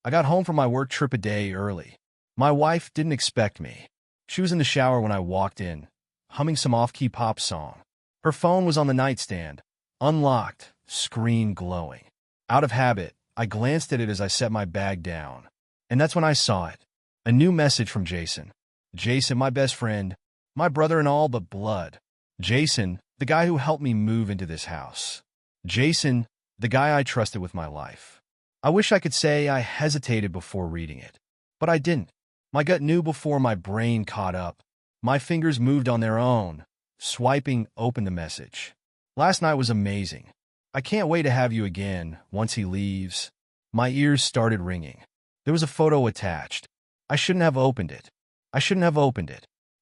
I got home from my work trip a day early. My wife didn't expect me. She was in the shower when I walked in, humming some off-key pop song. Her phone was on the nightstand, unlocked, screen glowing. Out of habit, I glanced at it as I set my bag down. And that's when I saw it. A new message from Jason. Jason, my best friend, my brother and all but blood. Jason, the guy who helped me move into this house. Jason, the guy I trusted with my life. I wish I could say I hesitated before reading it, but I didn't. My gut knew before my brain caught up. My fingers moved on their own, swiping open the message. Last night was amazing. I can't wait to have you again once he leaves. My ears started ringing. There was a photo attached. I shouldn't have opened it.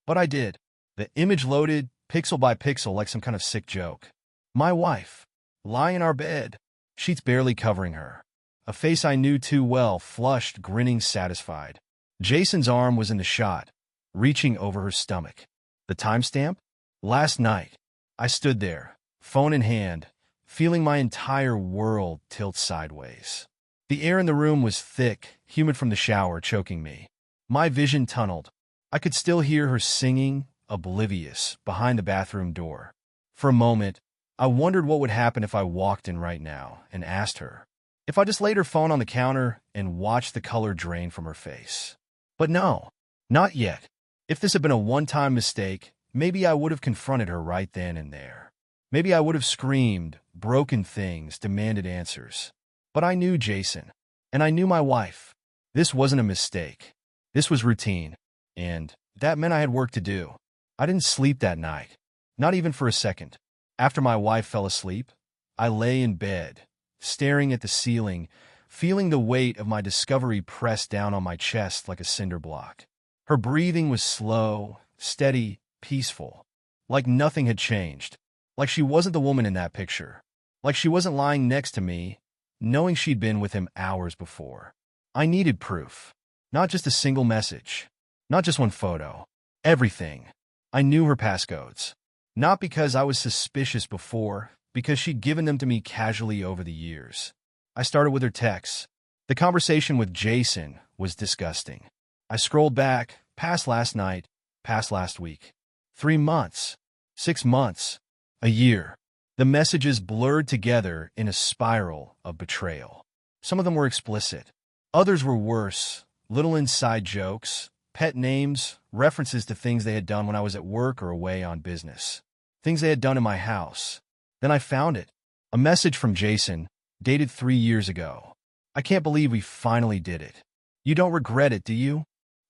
But I did. The image loaded, pixel by pixel, like some kind of sick joke. My wife, lying in our bed, sheets barely covering her. A face I knew too well, flushed, grinning, satisfied. Jason's arm was in the shot, reaching over her stomach. The timestamp? Last night. I stood there, phone in hand, feeling my entire world tilt sideways. The air in the room was thick, humid from the shower, choking me. My vision tunneled. I could still hear her singing, oblivious, behind the bathroom door. For a moment, I wondered what would happen if I walked in right now and asked her. If I just laid her phone on the counter and watched the color drain from her face. But no, not yet. If this had been a one-time mistake, maybe I would have confronted her right then and there. Maybe I would have screamed, broken things, demanded answers. But I knew Jason, and I knew my wife. This wasn't a mistake. This was routine, and that meant I had work to do. I didn't sleep that night, not even for a second. After my wife fell asleep, I lay in bed, staring at the ceiling, feeling the weight of my discovery press down on my chest like a cinder block. Her breathing was slow, steady, peaceful, like nothing had changed, like she wasn't the woman in that picture, like she wasn't lying next to me, knowing she'd been with him hours before. I needed proof, not just a single message, not just one photo, everything. I knew her passcodes, not because I was suspicious before, because she'd given them to me casually over the years. I started with her texts. The conversation with Jason was disgusting. I scrolled back, past last night, past last week. 3 months, 6 months, a year. The messages blurred together in a spiral of betrayal. Some of them were explicit. Others were worse, little inside jokes, pet names, references to things they had done when I was at work or away on business. Things they had done in my house. Then I found it. A message from Jason, dated 3 years ago. I can't believe we finally did it. You don't regret it, do you?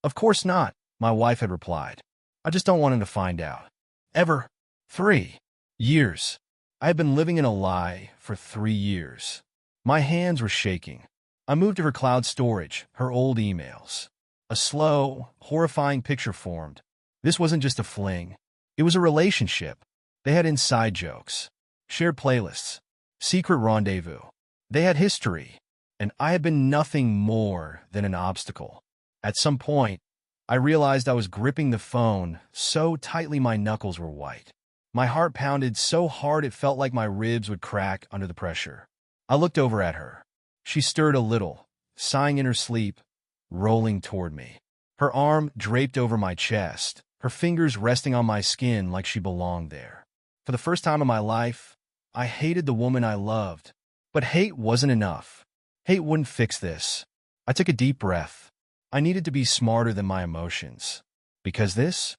Of course not, my wife had replied. I just don't want him to find out. Ever. 3 years. I had been living in a lie for 3 years. My hands were shaking. I moved to her cloud storage, her old emails. A slow, horrifying picture formed. This wasn't just a fling. It was a relationship. They had inside jokes, shared playlists, secret rendezvous. They had history, and I had been nothing more than an obstacle. At some point, I realized I was gripping the phone so tightly my knuckles were white. My heart pounded so hard it felt like my ribs would crack under the pressure. I looked over at her. She stirred a little, sighing in her sleep, rolling toward me. Her arm draped over my chest, her fingers resting on my skin like she belonged there. For the first time in my life, I hated the woman I loved. But hate wasn't enough. Hate wouldn't fix this. I took a deep breath. I needed to be smarter than my emotions. Because this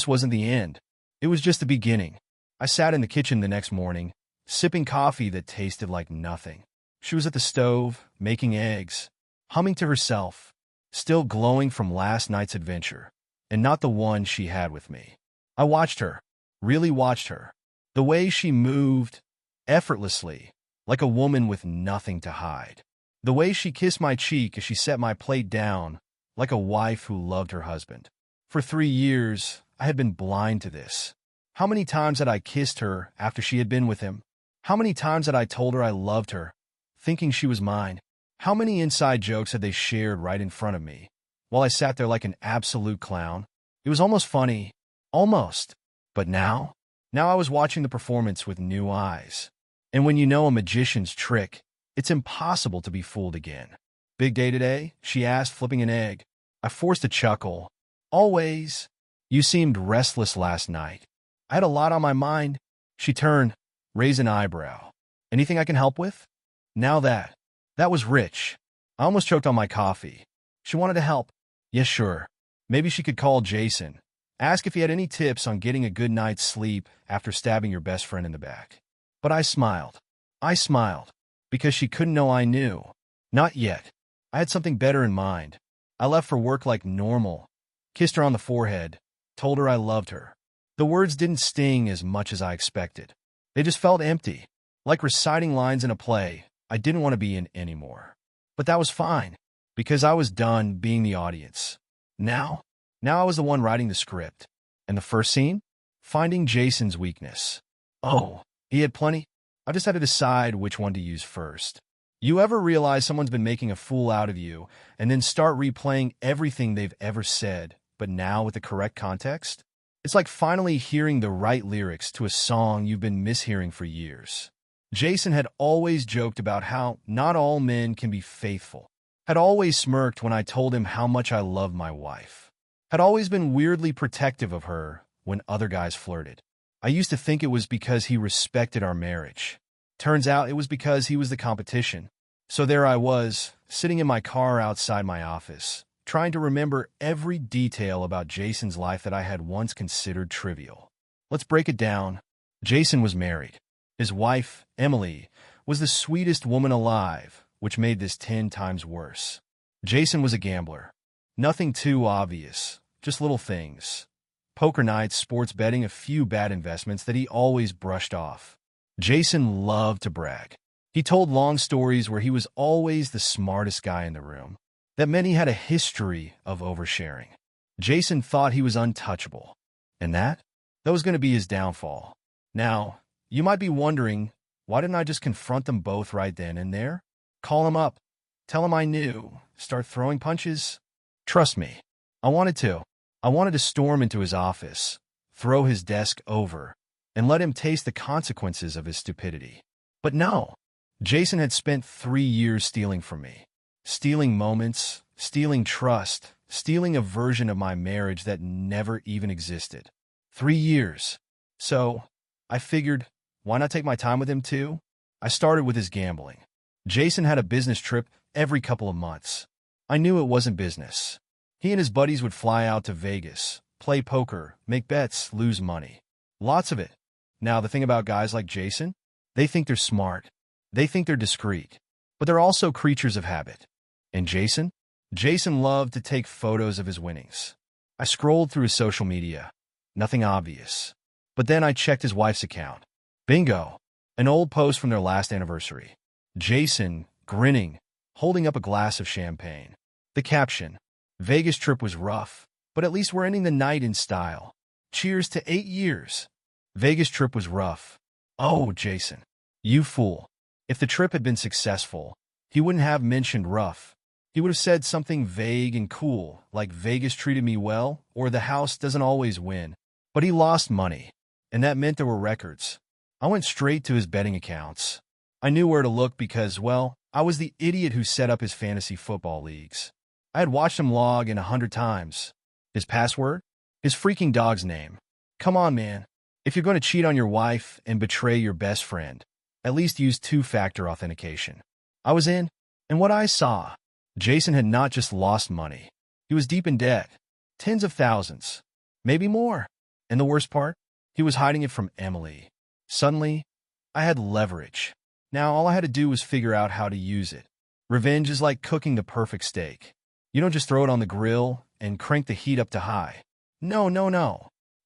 wasn't the end. It was just the beginning. I sat in the kitchen the next morning, sipping coffee that tasted like nothing. She was at the stove, making eggs, humming to herself, still glowing from last night's adventure, and not the one she had with me. I watched her, really watched her. The way she moved, effortlessly, like a woman with nothing to hide. The way she kissed my cheek as she set my plate down, like a wife who loved her husband. For 3 years, I had been blind to this. How many times had I kissed her after she had been with him? How many times had I told her I loved her, thinking she was mine? How many inside jokes had they shared right in front of me, while I sat there like an absolute clown? It was almost funny. Almost. But now I was watching the performance with new eyes. And when you know a magician's trick, it's impossible to be fooled again. Big day today? She asked, flipping an egg. I forced a chuckle. Always. You seemed restless last night. I had a lot on my mind. She turned, raised an eyebrow. Anything I can help with? Now that was rich. I almost choked on my coffee. She wanted to help. Yes, sure. Maybe she could call Jason. Ask if he had any tips on getting a good night's sleep after stabbing your best friend in the back. But I smiled. I smiled. Because she couldn't know I knew. Not yet. I had something better in mind. I left for work like normal. Kissed her on the forehead. Told her I loved her. The words didn't sting as much as I expected. They just felt empty. Like reciting lines in a play I didn't want to be in anymore. But that was fine. Because I was done being the audience. Now I was the one writing the script. And the first scene? Finding Jason's weakness. Oh, he had plenty. I just had to decide which one to use first. You ever realize someone's been making a fool out of you and then start replaying everything they've ever said, but now with the correct context? It's like finally hearing the right lyrics to a song you've been mishearing for years. Jason had always joked about how not all men can be faithful. Had always smirked when I told him how much I loved my wife. Had always been weirdly protective of her when other guys flirted. I used to think it was because he respected our marriage. Turns out it was because he was the competition. So there I was, sitting in my car outside my office, trying to remember every detail about Jason's life that I had once considered trivial. Let's break it down. Jason was married. His wife, Emily, was the sweetest woman alive, which made this 10 times worse. Jason was a gambler. Nothing too obvious, just little things. Poker nights, sports betting, a few bad investments that he always brushed off. Jason loved to brag. He told long stories where he was always the smartest guy in the room. That meant he had a history of oversharing. Jason thought he was untouchable. And that was going to be his downfall. Now, you might be wondering, why didn't I just confront them both right then and there? Call him up. Tell him I knew. Start throwing punches? Trust me, I wanted to. I wanted to storm into his office, throw his desk over, and let him taste the consequences of his stupidity. But no, Jason had spent 3 years stealing from me. Stealing moments, stealing trust, stealing a version of my marriage that never even existed. 3 years. So, I figured, why not take my time with him too? I started with his gambling. Jason had a business trip every couple of months. I knew it wasn't business. He and his buddies would fly out to Vegas, play poker, make bets, lose money. Lots of it. Now, the thing about guys like Jason, they think they're smart. They think they're discreet. But they're also creatures of habit. And Jason? Jason loved to take photos of his winnings. I scrolled through his social media. Nothing obvious. But then I checked his wife's account. Bingo! An old post from their last anniversary. Jason, grinning, holding up a glass of champagne. The caption, Vegas trip was rough, but at least we're ending the night in style. Cheers to 8 years. Vegas trip was rough. Oh, Jason, you fool. If the trip had been successful, he wouldn't have mentioned rough. He would have said something vague and cool, like Vegas treated me well, or the house doesn't always win. But he lost money, and that meant there were records. I went straight to his betting accounts. I knew where to look because, well, I was the idiot who set up his fantasy football leagues. I had watched him log in 100 times. His password? His freaking dog's name. Come on, man. If you're going to cheat on your wife and betray your best friend, at least use two-factor authentication. I was in, and what I saw, Jason had not just lost money. He was deep in debt. Tens of thousands. Maybe more. And the worst part? He was hiding it from Emily. Suddenly, I had leverage. Now all I had to do was figure out how to use it. Revenge is like cooking the perfect steak. You don't just throw it on the grill and crank the heat up to high. No.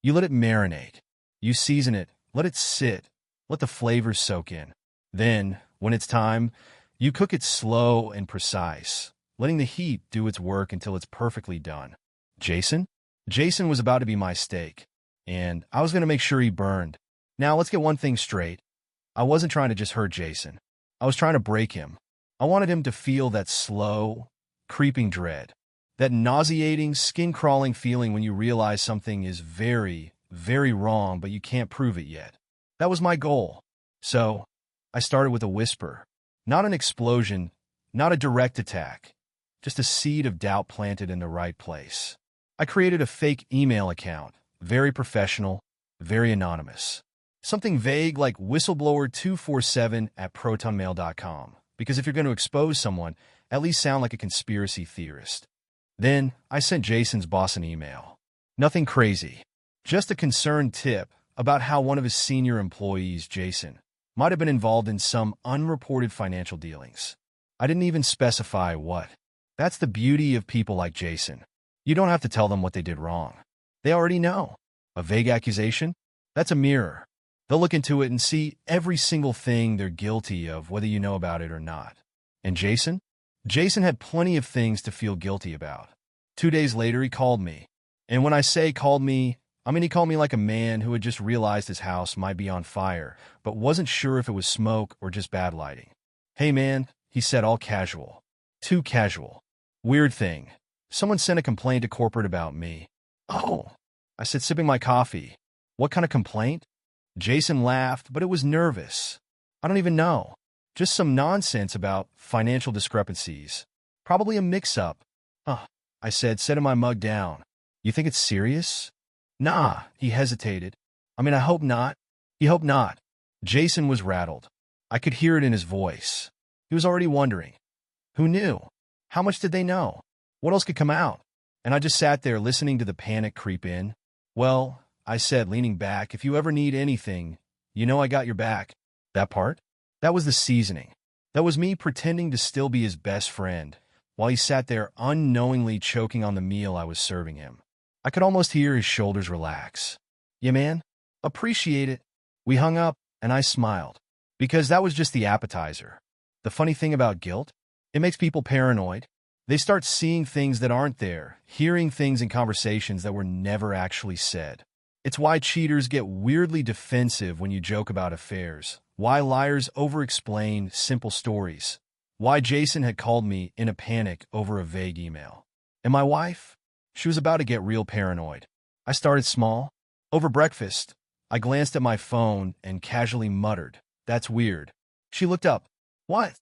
You let it marinate. You season it, let it sit, let the flavors soak in. Then, when it's time, you cook it slow and precise, letting the heat do its work until it's perfectly done. Jason? Jason was about to be my steak, and I was going to make sure he burned. Now, let's get one thing straight. I wasn't trying to just hurt Jason. I was trying to break him. I wanted him to feel that slow, creeping dread, that nauseating, skin-crawling feeling when you realize something is very, very wrong, but you can't prove it yet. That was my goal. So, I started with a whisper. Not an explosion, not a direct attack. just a seed of doubt planted in the right place. I created a fake email account, very professional, very anonymous. Something vague like whistleblower247@protonmail.com, because if you're going to expose someone, at least sound like a conspiracy theorist. Then I sent Jason's boss an email. Nothing crazy, just a concerned tip about how one of his senior employees, Jason, might have been involved in some unreported financial dealings. I didn't even specify what. That's the beauty of people like Jason. You don't have to tell them what they did wrong. They already know. A vague accusation? That's a mirror. They'll look into it and see every single thing they're guilty of, whether you know about it or not. And Jason? Jason had plenty of things to feel guilty about. 2 days later, he called me. And when I say called me, I mean he called me like a man who had just realized his house might be on fire, but wasn't sure if it was smoke or just bad lighting. "Hey man," he said, all casual. Too casual. "Weird thing. Someone sent a complaint to corporate about me." "Oh," I said, sipping my coffee. "What kind of complaint?" Jason laughed, but it was nervous. "I don't even know. Just some nonsense about financial discrepancies. Probably a mix-up." "Huh," I said, setting my mug down. "You think it's serious?" "Nah," he hesitated. "I mean, I hope not." He hoped not. Jason was rattled. I could hear it in his voice. He was already wondering. Who knew? How much did they know? What else could come out? And I just sat there listening to the panic creep in. "Well," I said, leaning back, "if you ever need anything, you know I got your back." That part? That was the seasoning. That was me pretending to still be his best friend, while he sat there unknowingly choking on the meal I was serving him. I could almost hear his shoulders relax. "Yeah, man. Appreciate it." We hung up, and I smiled. Because that was just the appetizer. The funny thing about guilt? It makes people paranoid. They start seeing things that aren't there, hearing things in conversations that were never actually said. It's why cheaters get weirdly defensive when you joke about affairs, why liars over-explain simple stories, why Jason had called me in a panic over a vague email. And my wife? She was about to get real paranoid. I started small. Over breakfast, I glanced at my phone and casually muttered, "That's weird." She looked up. "What?"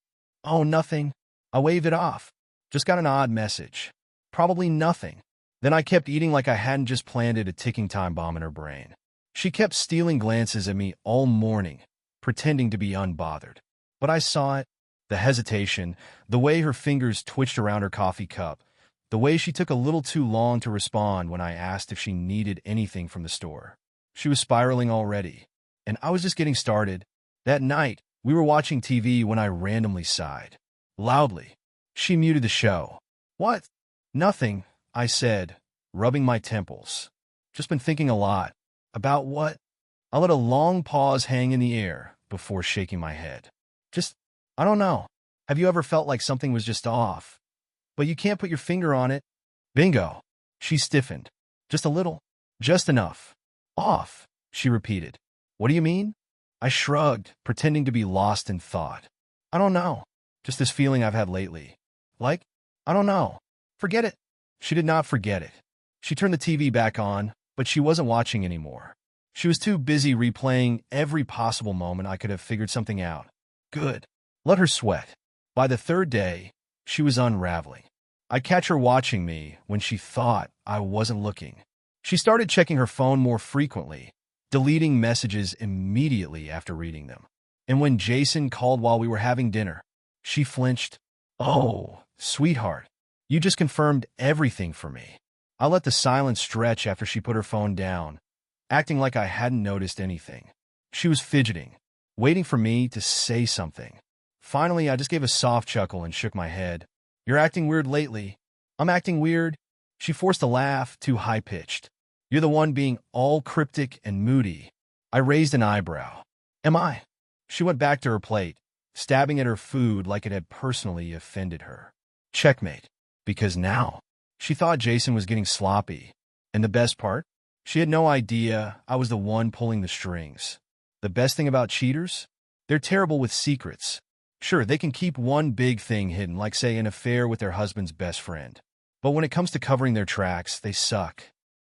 "Oh, nothing." I waved it off. "Just got an odd message." Probably nothing. Then I kept eating like I hadn't just planted a ticking time bomb in her brain. She kept stealing glances at me all morning, pretending to be unbothered. But I saw it. The hesitation, the way her fingers twitched around her coffee cup, the way she took a little too long to respond when I asked if she needed anything from the store. She was spiraling already, and I was just getting started. That night, we were watching TV when I randomly sighed. Loudly. She muted the show. "What?" "Nothing," I said, rubbing my temples. "Just been thinking a lot." "About what?" I let a long pause hang in the air before shaking my head. I don't know. Have you ever felt like something was just off, but you can't put your finger on it?" "Bingo." She stiffened. "Just a little. Just enough." "Off," she repeated. "What do you mean?" I shrugged, pretending to be lost in thought. "I don't know. Just this feeling I've had lately. Like, I don't know. Forget it." She did not forget it. She turned the TV back on, but she wasn't watching anymore. She was too busy replaying every possible moment I could have figured something out. Good. Let her sweat. By the third day, she was unraveling. I'd catch her watching me when she thought I wasn't looking. She started checking her phone more frequently, deleting messages immediately after reading them. And when Jason called while we were having dinner, she flinched. "Oh, sweetheart, you just confirmed everything for me." I let the silence stretch after she put her phone down, acting like I hadn't noticed anything. She was fidgeting, waiting for me to say something. Finally, I just gave a soft chuckle and shook my head. "You're acting weird lately." "I'm acting weird?" She forced a laugh, too high-pitched. "You're the one being all cryptic and moody." I raised an eyebrow. "Am I?" She went back to her plate, stabbing at her food like it had personally offended her. Checkmate. Because now, she thought Jason was getting sloppy. And the best part? She had no idea I was the one pulling the strings. The best thing about cheaters? They're terrible with secrets. Sure, they can keep one big thing hidden, like, say, an affair with their husband's best friend. But when it comes to covering their tracks, they suck.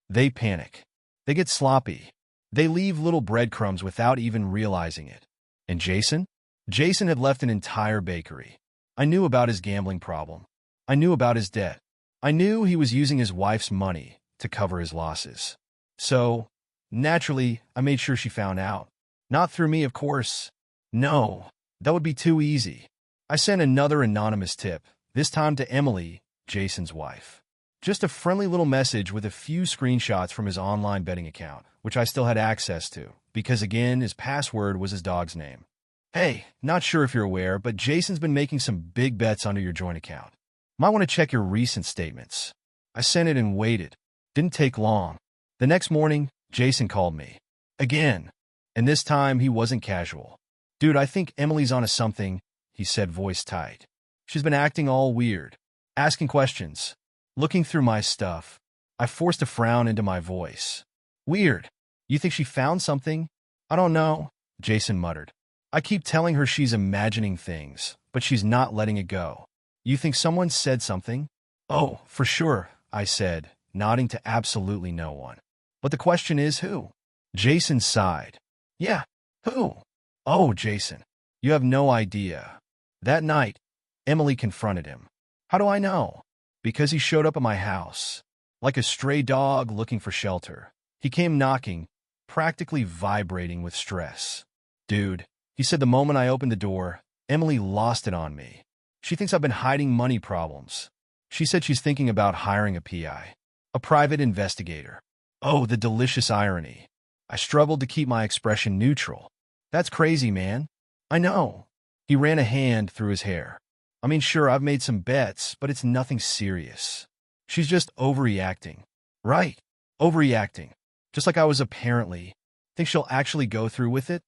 They panic. They get sloppy. They leave little breadcrumbs without even realizing it. And Jason? Jason had left an entire bakery. I knew about his gambling problem. I knew about his debt. I knew he was using his wife's money to cover his losses. So, naturally, I made sure she found out. Not through me, of course. No, that would be too easy. I sent another anonymous tip, this time to Emily, Jason's wife. Just a friendly little message with a few screenshots from his online betting account, which I still had access to, because again, his password was his dog's name. Hey, not sure if you're aware, but Jason's been making some big bets under your joint account. Might want to check your recent statements. I sent it and waited. Didn't take long. The next morning, Jason called me. Again. And this time, he wasn't casual. Dude, I think Emily's onto something, he said, voice tight. She's been acting all weird, asking questions, looking through my stuff. I forced a frown into my voice. Weird. You think she found something? I don't know, Jason muttered. I keep telling her she's imagining things, but she's not letting it go. You think someone said something? Oh, for sure, I said, nodding to absolutely no one. But the question is who? Jason sighed. Yeah, who? Oh, Jason, you have no idea. That night, Emily confronted him. How do I know? Because he showed up at my house, like a stray dog looking for shelter. He came knocking, practically vibrating with stress. Dude, he said the moment I opened the door, Emily lost it on me. She thinks I've been hiding money problems. She said she's thinking about hiring a PI, a private investigator. Oh, the delicious irony. I struggled to keep my expression neutral. That's crazy, man. I know. He ran a hand through his hair. I mean, sure, I've made some bets, but it's nothing serious. She's just overreacting. Right. Overreacting. Just like I was apparently. Think she'll actually go through with it?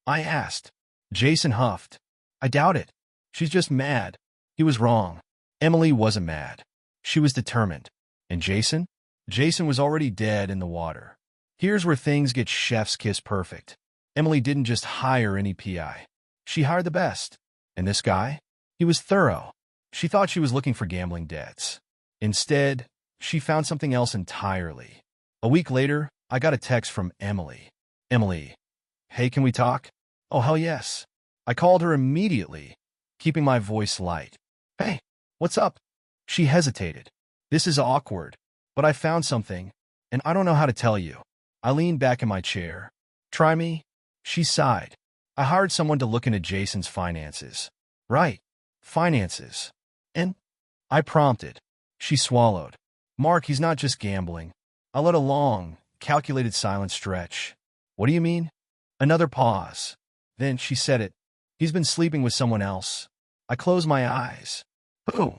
I asked. Jason huffed. I doubt it. She's just mad. He was wrong. Emily wasn't mad. She was determined. And Jason? Jason was already dead in the water. Here's where things get chef's kiss perfect. Emily didn't just hire any PI. She hired the best. And this guy? He was thorough. She thought she was looking for gambling debts. Instead, she found something else entirely. A week later, I got a text from Emily. Emily, hey, can we talk? Oh, hell yes. I called her immediately, keeping my voice light. Hey, what's up? She hesitated. This is awkward, but I found something, and I don't know how to tell you. I leaned back in my chair. Try me? She sighed. I hired someone to look into Jason's finances. Right. Finances. And? I prompted. She swallowed. Mark, he's not just gambling. I let a long, calculated silence stretch. What do you mean? Another pause. Then she said it. He's been sleeping with someone else. I closed my eyes. Who?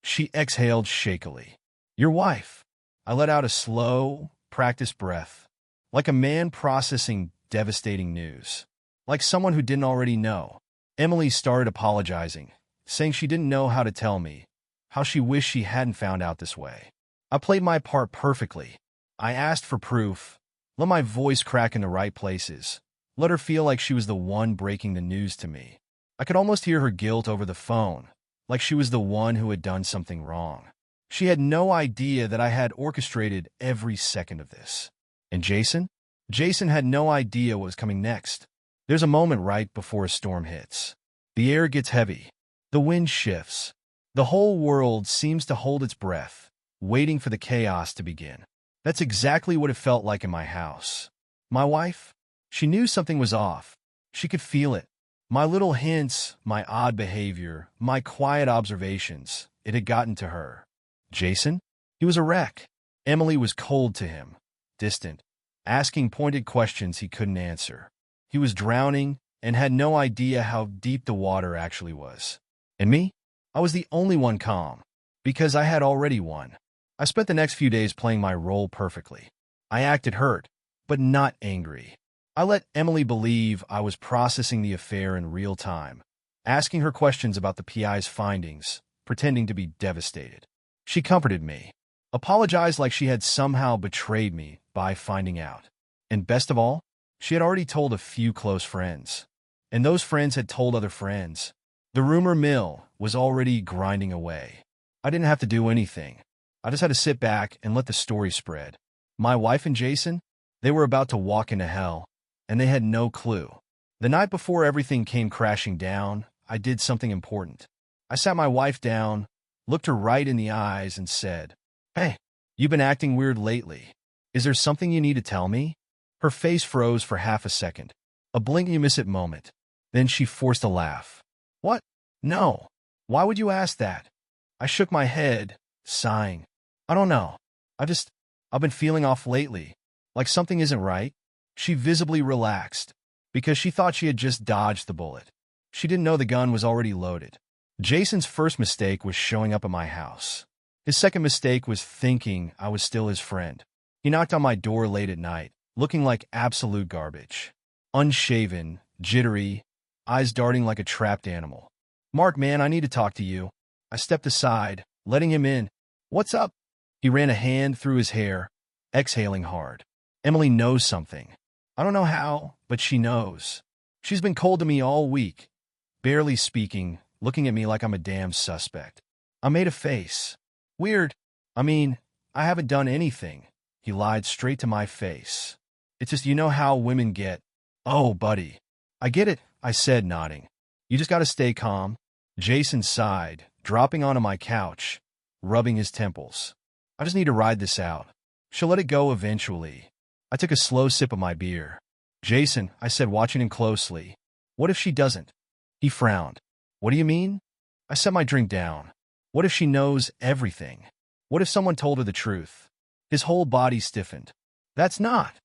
She exhaled shakily. Your wife. I let out a slow, practiced breath. Like a man processing devastating news. Like someone who didn't already know. Emily started apologizing, saying she didn't know how to tell me, how she wished she hadn't found out this way. I played my part perfectly. I asked for proof, let my voice crack in the right places, let her feel like she was the one breaking the news to me. I could almost hear her guilt over the phone, like she was the one who had done something wrong. She had no idea that I had orchestrated every second of this. And Jason? Jason had no idea what was coming next. There's a moment right before a storm hits. The air gets heavy. The wind shifts. The whole world seems to hold its breath, waiting for the chaos to begin. That's exactly what it felt like in my house. My wife? She knew something was off. She could feel it. My little hints, my odd behavior, my quiet observations, it had gotten to her. Jason? He was a wreck. Emily was cold to him, distant, asking pointed questions he couldn't answer. He was drowning and had no idea how deep the water actually was. And me? I was the only one calm, because I had already won. I spent the next few days playing my role perfectly. I acted hurt, but not angry. I let Emily believe I was processing the affair in real time, asking her questions about the PI's findings, pretending to be devastated. She comforted me, apologized like she had somehow betrayed me by finding out. And best of all, she had already told a few close friends. And those friends had told other friends. The rumor mill was already grinding away. I didn't have to do anything. I just had to sit back and let the story spread. My wife and Jason, they were about to walk into hell, and they had no clue. The night before everything came crashing down, I did something important. I sat my wife down, looked her right in the eyes, and said, "Hey, you've been acting weird lately. Is there something you need to tell me?" Her face froze for half a second, a blink-you-miss-it moment. Then she forced a laugh. "What? No. Why would you ask that?" I shook my head, sighing. "I don't know. I've been feeling off lately, like something isn't right." She visibly relaxed, because she thought she had just dodged the bullet. She didn't know the gun was already loaded. Jason's first mistake was showing up at my house. His second mistake was thinking I was still his friend. He knocked on my door late at night, looking like absolute garbage. Unshaven, jittery, eyes darting like a trapped animal. "Mark, man, I need to talk to you." I stepped aside, letting him in. "What's up?" He ran a hand through his hair, exhaling hard. "Emily knows something. I don't know how, but she knows. She's been cold to me all week, barely speaking, looking at me like I'm a damn suspect." I made a face. "Weird. I mean, I haven't done anything." He lied straight to my face. "It's just you know how women get." "Oh, buddy. I get it," I said, nodding. "You just gotta stay calm." Jason sighed, dropping onto my couch, rubbing his temples. "I just need to ride this out. She'll let it go eventually." I took a slow sip of my beer. "Jason," I said, watching him closely, "what if she doesn't?" He frowned. "What do you mean?" I set my drink down. "What if she knows everything? What if someone told her the truth?" His whole body stiffened. "That's not."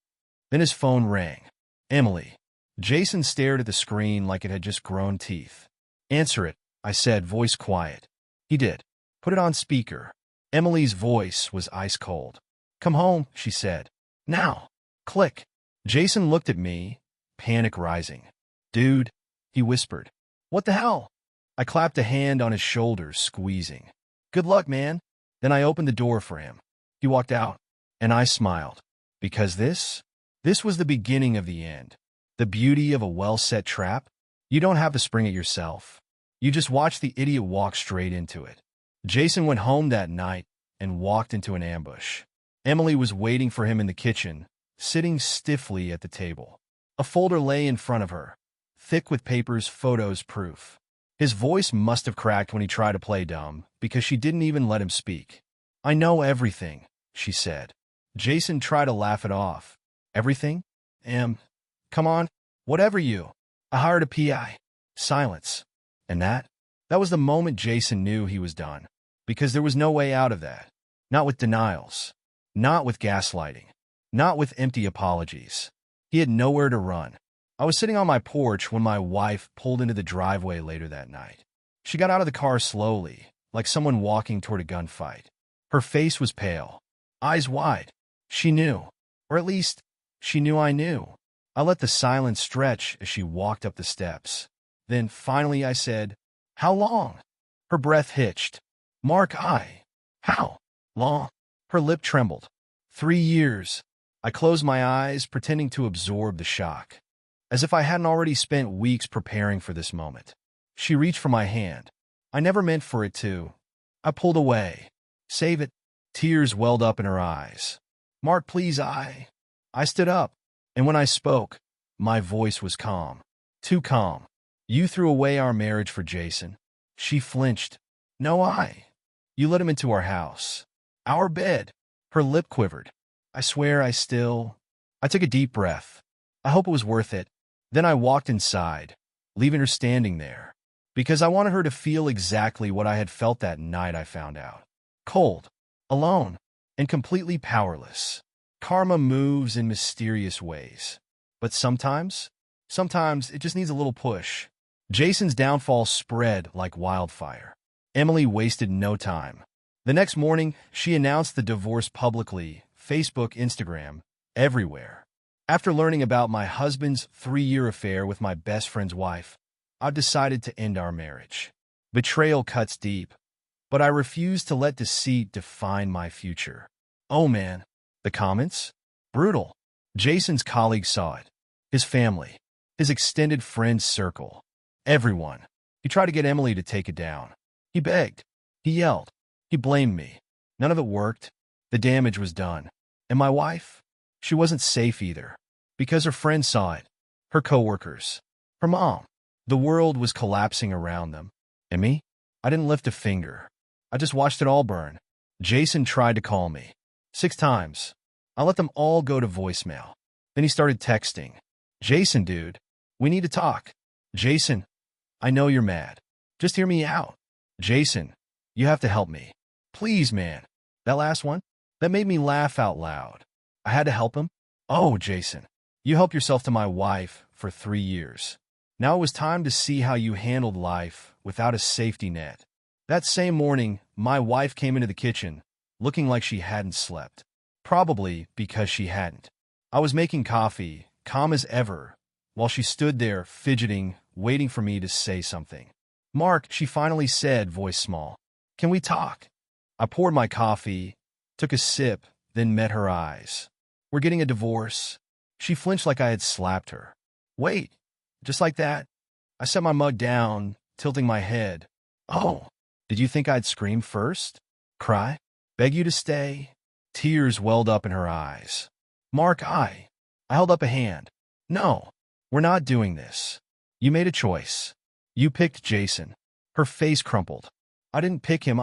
Then his phone rang. "Emily." Jason stared at the screen like it had just grown teeth. "Answer it," I said, voice quiet. He did. "Put it on speaker." Emily's voice was ice cold. "Come home," she said. "Now." Click. Jason looked at me, panic rising. "Dude," he whispered. "What the hell?" I clapped a hand on his shoulder, squeezing. "Good luck, man." Then I opened the door for him. He walked out, and I smiled. Because this was the beginning of the end. The beauty of a well-set trap. You don't have to spring it yourself. You just watch the idiot walk straight into it. Jason went home that night and walked into an ambush. Emily was waiting for him in the kitchen, sitting stiffly at the table. A folder lay in front of her, thick with papers, photos, proof. His voice must have cracked when he tried to play dumb, because she didn't even let him speak. "I know everything," she said. Jason tried to laugh it off. "Everything? Come on, whatever you." "I hired a PI. Silence. And that was the moment Jason knew he was done. Because there was no way out of that. Not with denials. Not with gaslighting. Not with empty apologies. He had nowhere to run. I was sitting on my porch when my wife pulled into the driveway later that night. She got out of the car slowly, like someone walking toward a gunfight. Her face was pale, eyes wide. She knew. Or at least, she knew I knew. I let the silence stretch as she walked up the steps. Then, finally, I said, "How long?" Her breath hitched. "Mark, How long?" Her lip trembled. 3 years. I closed my eyes, pretending to absorb the shock, as if I hadn't already spent weeks preparing for this moment. She reached for my hand. I never meant for it to. I pulled away. "Save it." Tears welled up in her eyes. "Mark, please, I stood up, and when I spoke, my voice was calm. Too calm. "You threw away our marriage for Jason." She flinched. "No, You let him into our house. Our bed." Her lip quivered. "I swear I took a deep breath. I hope it was worth it." Then I walked inside, leaving her standing there, because I wanted her to feel exactly what I had felt that night I found out. Cold, alone, and completely powerless. Karma moves in mysterious ways. But sometimes it just needs a little push. Jason's downfall spread like wildfire. Emily wasted no time. The next morning, she announced the divorce publicly, Facebook, Instagram, everywhere. After learning about my husband's 3-year affair with my best friend's wife, I decided to end our marriage. Betrayal cuts deep, but I refused to let deceit define my future. Oh man, the comments? Brutal. Jason's colleagues saw it. His family. His extended friend circle. Everyone. He tried to get Emily to take it down. He begged. He yelled. He blamed me. None of it worked. The damage was done. And my wife? She wasn't safe either. Because her friends saw it. Her coworkers. Her mom. The world was collapsing around them. And me? I didn't lift a finger. I just watched it all burn. Jason tried to call me. 6 times. I let them all go to voicemail. Then he started texting. Jason, dude, we need to talk. Jason, I know you're mad. Just hear me out. Jason, you have to help me. Please, man. That last one? That made me laugh out loud. I had to help him? Oh, Jason, you helped yourself to my wife for 3 years. Now it was time to see how you handled life without a safety net. That same morning, my wife came into the kitchen, looking like she hadn't slept. Probably because she hadn't. I was making coffee, calm as ever, while she stood there, fidgeting, waiting for me to say something. Mark, she finally said, voice small. Can we talk? I poured my coffee, took a sip, then met her eyes. We're getting a divorce. She flinched like I had slapped her. Wait, just like that? I set my mug down, tilting my head. Oh, did you think I'd scream first? Cry? Beg you to stay? Tears welled up in her eyes. Mark, I held up a hand. No, we're not doing this. You made a choice. You picked Jason. Her face crumpled. I didn't pick him,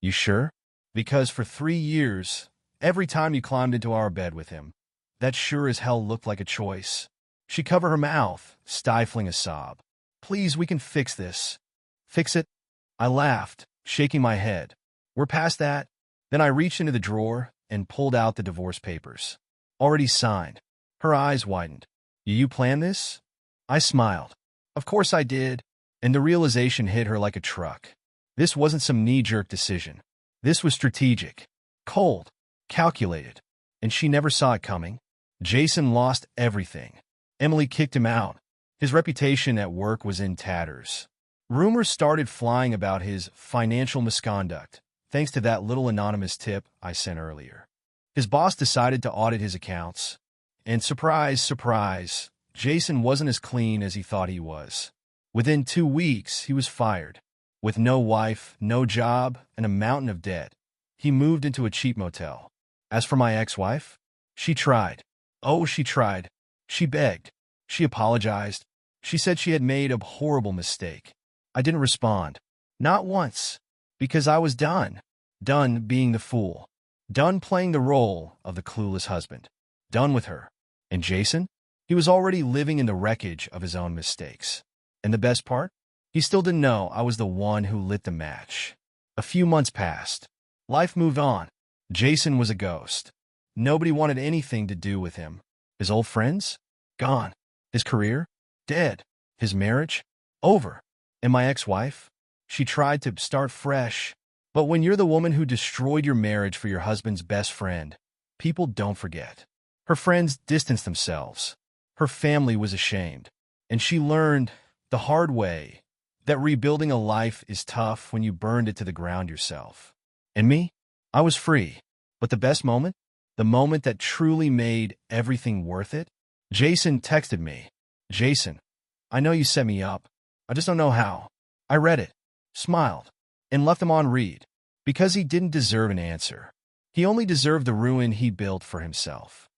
You sure? Because for 3 years, every time you climbed into our bed with him, that sure as hell looked like a choice. She covered her mouth, stifling a sob. Please, we can fix this. Fix it? I laughed, shaking my head. We're past that. Then I reached into the drawer and pulled out the divorce papers. Already signed. Her eyes widened. You planned this? I smiled. Of course I did. And the realization hit her like a truck. This wasn't some knee-jerk decision. This was strategic, cold, calculated. And she never saw it coming. Jason lost everything. Emily kicked him out. His reputation at work was in tatters. Rumors started flying about his financial misconduct, thanks to that little anonymous tip I sent earlier. His boss decided to audit his accounts. And surprise, surprise, Jason wasn't as clean as he thought he was. Within 2 weeks, he was fired. With no wife, no job, and a mountain of debt, he moved into a cheap motel. As for my ex-wife, she tried. Oh, she tried. She begged. She apologized. She said she had made a horrible mistake. I didn't respond. Not once. Because I was done. Done being the fool. Done playing the role of the clueless husband. Done with her. And Jason? He was already living in the wreckage of his own mistakes. And the best part? He still didn't know I was the one who lit the match. A few months passed. Life moved on. Jason was a ghost. Nobody wanted anything to do with him. His old friends? Gone. His career? Dead. His marriage? Over. And my ex-wife? She tried to start fresh. But when you're the woman who destroyed your marriage for your husband's best friend, people don't forget. Her friends distanced themselves. Her family was ashamed. And she learned the hard way that rebuilding a life is tough when you burned it to the ground yourself. And me? I was free. But the best moment? The moment that truly made everything worth it? Jason texted me. Jason, I know you set me up. I just don't know how. I read it, smiled, and left him on read. Because he didn't deserve an answer. He only deserved the ruin he built for himself.